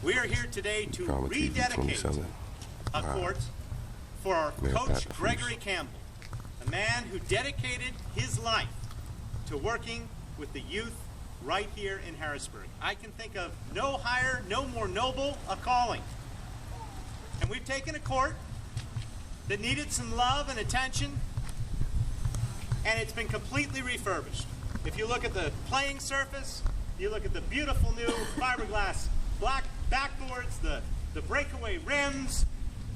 We are here today to rededicate a court for our coach, Gregory Campbell, a man who dedicated his life to working with the youth right here in Harrisburg. I can think of no higher, no more noble a calling. And we've taken a court that needed some love and attention, and it's been completely refurbished. If you look at the playing surface, you look at the beautiful new fiberglass black backboards, the breakaway rims,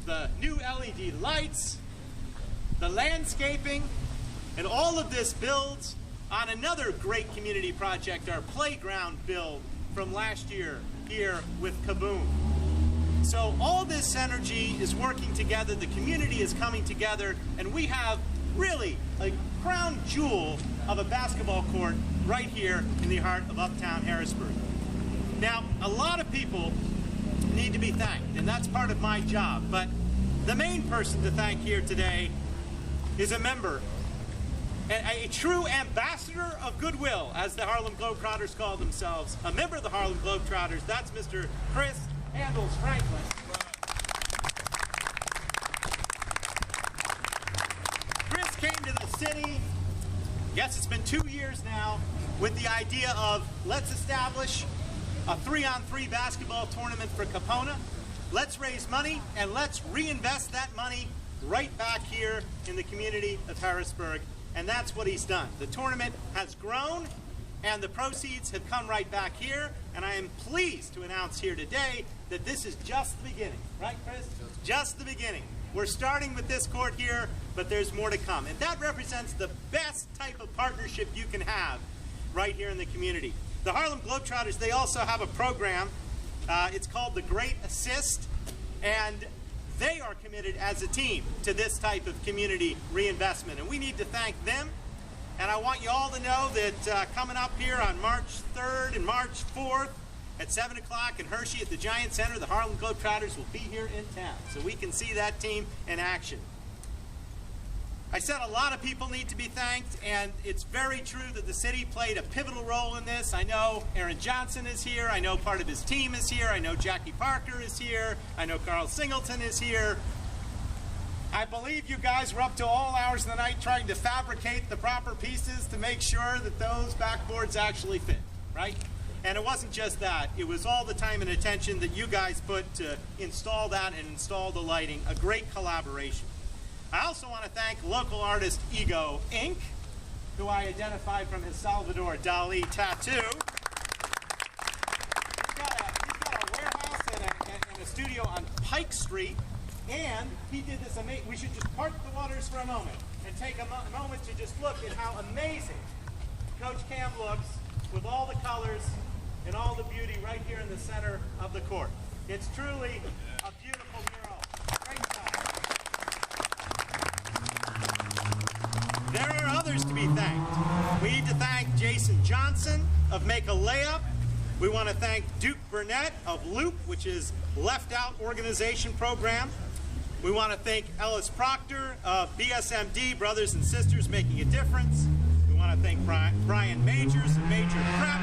the new LED lights, the landscaping, and all of this builds on another great community project, our playground build from last year here with Kaboom. So all this energy is working together, the community is coming together, and we have really a crown jewel of a basketball court right here in the heart of uptown Harrisburg. Now, a lot of people need to be thanked, and that's part of my job, but the main person to thank here today is a member, a true ambassador of goodwill, as the Harlem Globetrotters call themselves, a member of the Harlem Globetrotters. That's Mr. Chris Handles Franklin. Chris came to the city, yes, it's been 2 years now, with the idea of let's establish a 3-on-3 basketball tournament for Capona. Let's raise money and let's reinvest that money right back here in the community of Harrisburg. And that's what he's done. The tournament has grown and the proceeds have come right back here. And I am pleased to announce here today that this is just the beginning. Right, Chris? Just the beginning. We're starting with this court here, but there's more to come. And that represents the best type of partnership you can have right here in the community. The Harlem Globetrotters, they also have a program. It's called the Great Assist, and they are committed as a team to this type of community reinvestment, and we need to thank them. And I want you all to know that coming up here on March 3rd and March 4th at 7 o'clock in Hershey at the Giant Center, the Harlem Globetrotters will be here in town, so we can see that team in action. I said a lot of people need to be thanked, and it's very true that the city played a pivotal role in this. I know Aaron Johnson is here. I know part of his team is here. I know Jackie Parker is here. I know Carl Singleton is here. I believe you guys were up to all hours of the night trying to fabricate the proper pieces to make sure that those backboards actually fit, right? And it wasn't just that. It was all the time and attention that you guys put to install that and install the lighting. A great collaboration. I also want to thank local artist Ego Inc., who I identified from his Salvador Dali tattoo. He's got a warehouse and a studio on Pike Street, and he did this amazing. We should just park the waters for a moment and take a moment to just look at how amazing Coach Cam looks with all the colors and all the beauty right here in the center of the court. It's truly a beautiful mural. Great job. There are others to be thanked. We need to thank Jason Johnson of Make a Layup. We want to thank Duke Burnett of Loop, which is Left Out Organization Program. We want to thank Ellis Proctor of BSMD, Brothers and Sisters Making a Difference. We want to thank Brian Majors of Major Prep.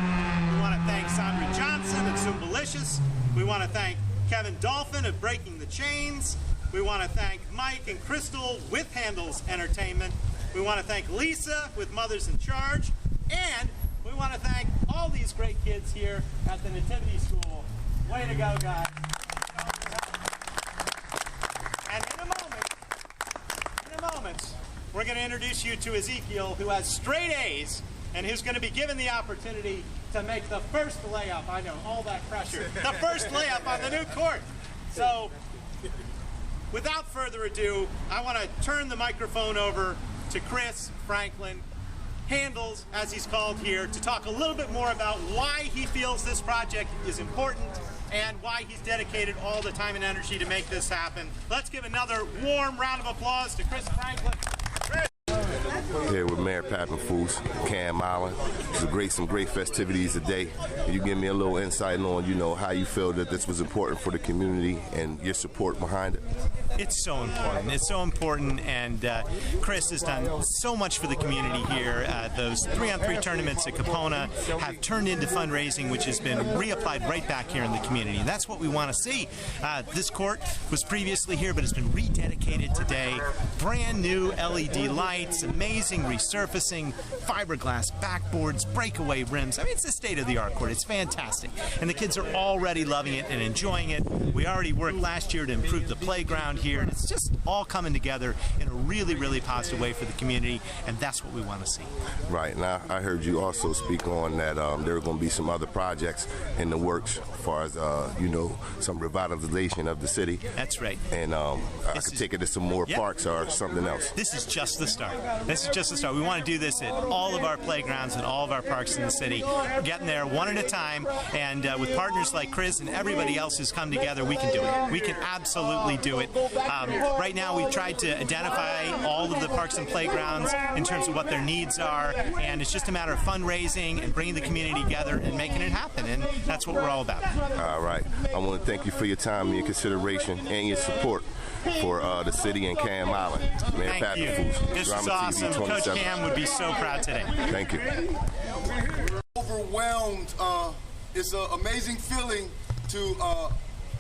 We want to thank Sandra Johnson of Zumbalicious. We want to thank Kevin Dolphin of Breaking the Chains. We want to thank Mike and Crystal with Handles Entertainment. We want to thank Lisa with Mothers in Charge, and we want to thank all these great kids here at the Nativity School. Way to go, guys. And in a moment, we're going to introduce you to Ezekiel, who has straight A's, and who's going to be given the opportunity to make the first layup. I know, all that pressure. The first layup on the new court. So, without further ado, I want to turn the microphone over to Chris Franklin, Handles, as he's called here, to talk a little bit more about why he feels this project is important and why he's dedicated all the time and energy to make this happen. Let's give another warm round of applause to Chris Franklin. Chris. Here with Mayor Papenfuse, Cam Island. Some great festivities today. You give me a little insight on, how you feel that this was important for the community and your support behind it. It's so important. It's so important, and Chris has done so much for the community here. Those 3-on-3 tournaments at Capona have turned into fundraising, which has been reapplied right back here in the community, and that's what we want to see. This court was previously here, but it's been rededicated today. Brand new LED lights, amazing resurfacing, fiberglass backboards, breakaway rims. I mean, it's the state-of-the-art court. It's fantastic, and the kids are already loving it and enjoying it. We already worked last year to improve the playground here, and it's just all coming together in a really, really positive way for the community, and that's what we want to see. Right. Now, I heard you also speak on that there are going to be some other projects in the works as far as, some revitalization of the city. That's right. And I could take it to some more parks or something else. This is just the start. This is just the start. We want to do this at all of our playgrounds and all of our parks in the city. We're getting there one at a time, and with partners like Chris and everybody else who's come together, we can do it. We can absolutely do it. Right now, we've tried to identify all of the parks and playgrounds in terms of what their needs are, and it's just a matter of fundraising and bringing the community together and making it happen, and that's what we're all about. All right. I want to thank you for your time and your consideration and your support for the city and Cam Island. Man, thank you. This is awesome. Coach Cam would be so proud today. Thank you. Overwhelmed. It's an amazing feeling to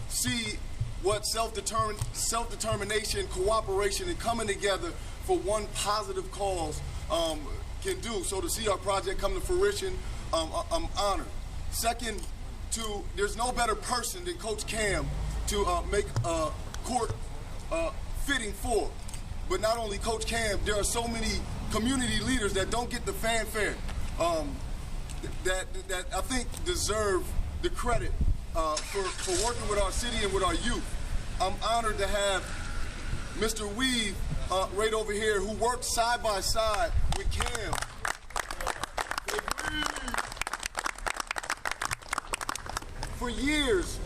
see what self-determination, cooperation, and coming together for one positive cause can do. So to see our project come to fruition, I'm honored. Second, there's no better person than Coach Cam to make a court fitting for. But not only Coach Cam, there are so many community leaders that don't get the fanfare that I think deserve the credit for working with our city and with our youth. I'm honored to have Mr. Weave right over here, who worked side by side with Cam. For years,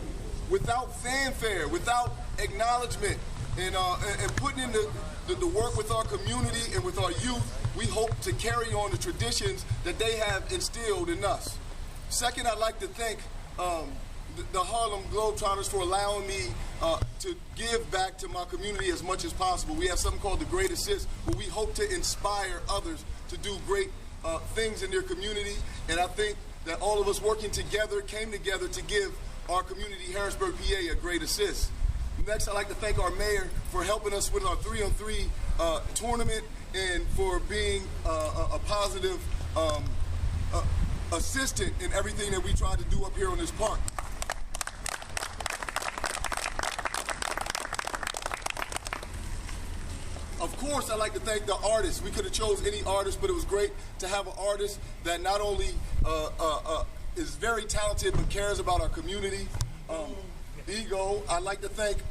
without fanfare, without acknowledgement, and putting in the work with our community and with our youth, we hope to carry on the traditions that they have instilled in us. Second, I'd like to thank the Harlem Globetrotters for allowing me to give back to my community as much as possible. We have something called the Great Assist, where we hope to inspire others to do great things in their community, and I think that all of us working together came together to give our community, Harrisburg, PA, a great assist. Next, I'd like to thank our mayor for helping us with our 3-on-3 tournament and for being a positive assistant in everything that we try to do up here on this park. Of course, I'd like to thank the artists. We could have chose any artist, but it was great to have an artist that not only is very talented, but cares about our community. Ego. I'd like to thank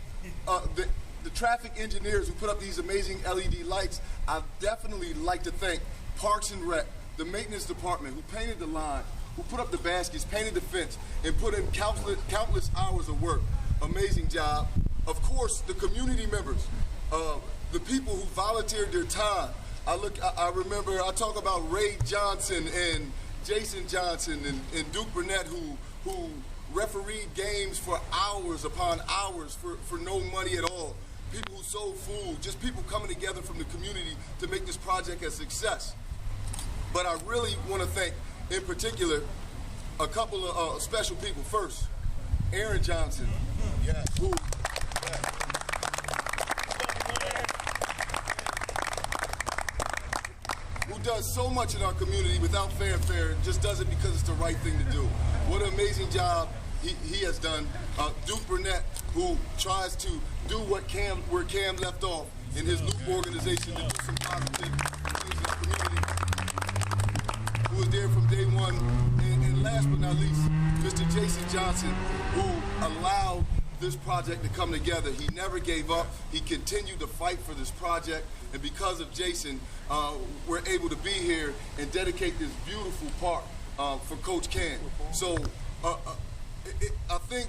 the traffic engineers who put up these amazing LED lights. I'd definitely like to thank Parks and Rec, the maintenance department, who painted the line, who put up the baskets, painted the fence, and put in countless hours of work. Amazing job. Of course, the community members, the people who volunteered their time. I remember, I talk about Ray Johnson and Jason Johnson and Duke Burnett, who refereed games for hours upon hours for no money at all. People who sold food, just people coming together from the community to make this project a success. But I really want to thank, in particular, a couple of special people. First, Aaron Johnson, who does so much in our community without fanfare, just does it because it's the right thing to do. What an amazing job he has done. Duke Burnett, who tries to do where Cam left off in his Loop organization, to do some positive things in the community, who was there from day one. And last but not least, Mr. Jason Johnson, who allowed this project to come together. He never gave up. He continued to fight for this project, and because of Jason, we're able to be here and dedicate this beautiful park for Coach Cam. So I think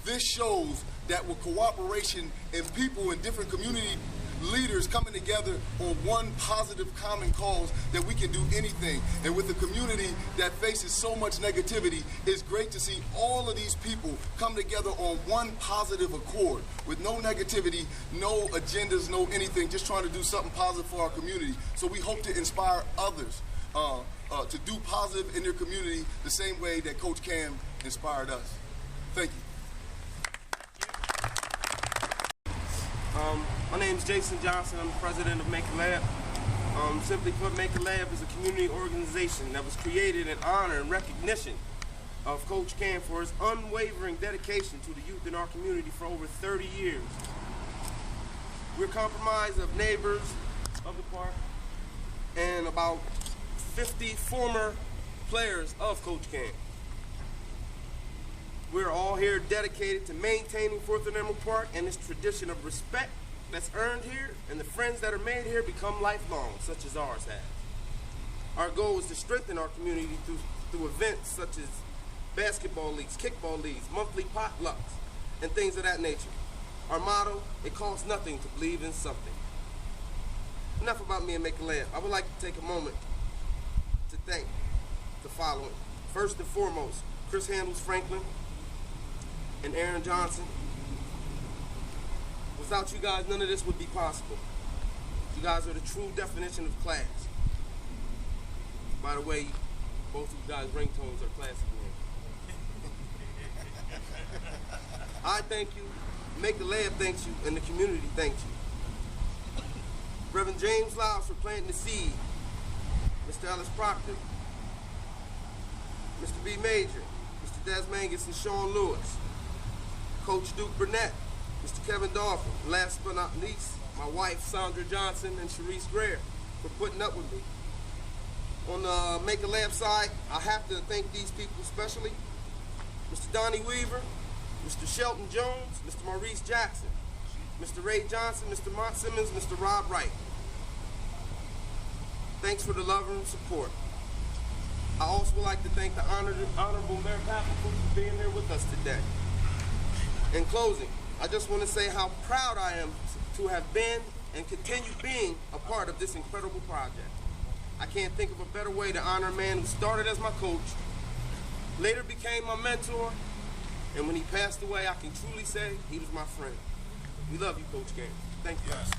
this shows that with cooperation and people in different community leaders coming together on one positive common cause that we can do anything. And with a community that faces so much negativity, it's great to see all of these people come together on one positive accord with no negativity, no agendas, no anything, just trying to do something positive for our community. So we hope to inspire others to do positive in their community the same way that Coach Cam inspired us. Thank you. My name is Jason Johnson. I'm the president of Make a Lab. Simply put, Make a Lab is a community organization that was created in honor and recognition of Coach Cam for his unwavering dedication to the youth in our community for over 30 years. We're comprised of neighbors of the park and about 50 former players of Coach Cam. We're all here dedicated to maintaining 4th and Emerald Park and its tradition of respect that's earned here, and the friends that are made here become lifelong, such as ours has. Our goal is to strengthen our community through events such as basketball leagues, kickball leagues, monthly potlucks, and things of that nature. Our motto, it costs nothing to believe in something. Enough about me and Make a Lab. I would like to take a moment to thank the following. First and foremost, Chris Handles Franklin and Aaron Johnson. Without you guys, none of this would be possible. You guys are the true definition of class. By the way, both of you guys' ringtones are classic names. I thank you, Make a Lab thanks you, and the community thanks you. Reverend James Lyles for planting the seed. Mr. Ellis Proctor, Mr. B. Major, Mr. Des Mangus and Sean Lewis, Coach Duke Burnett, Mr. Kevin Dolphin, last but not least, my wife Sandra Johnson and Sharice Greer for putting up with me. On the Make a Lab side, I have to thank these people especially. Mr. Donnie Weaver, Mr. Shelton Jones, Mr. Maurice Jackson, Mr. Ray Johnson, Mr. Mont Simmons, Mr. Rob Wright. Thanks for the love and support. I also would like to thank the Honorable Mayor Papenfuse for being here with us today. In closing, I just want to say how proud I am to have been and continue being a part of this incredible project. I can't think of a better way to honor a man who started as my coach, later became my mentor, and when he passed away, I can truly say he was my friend. We love you, Coach Cam. Thank you. Yes.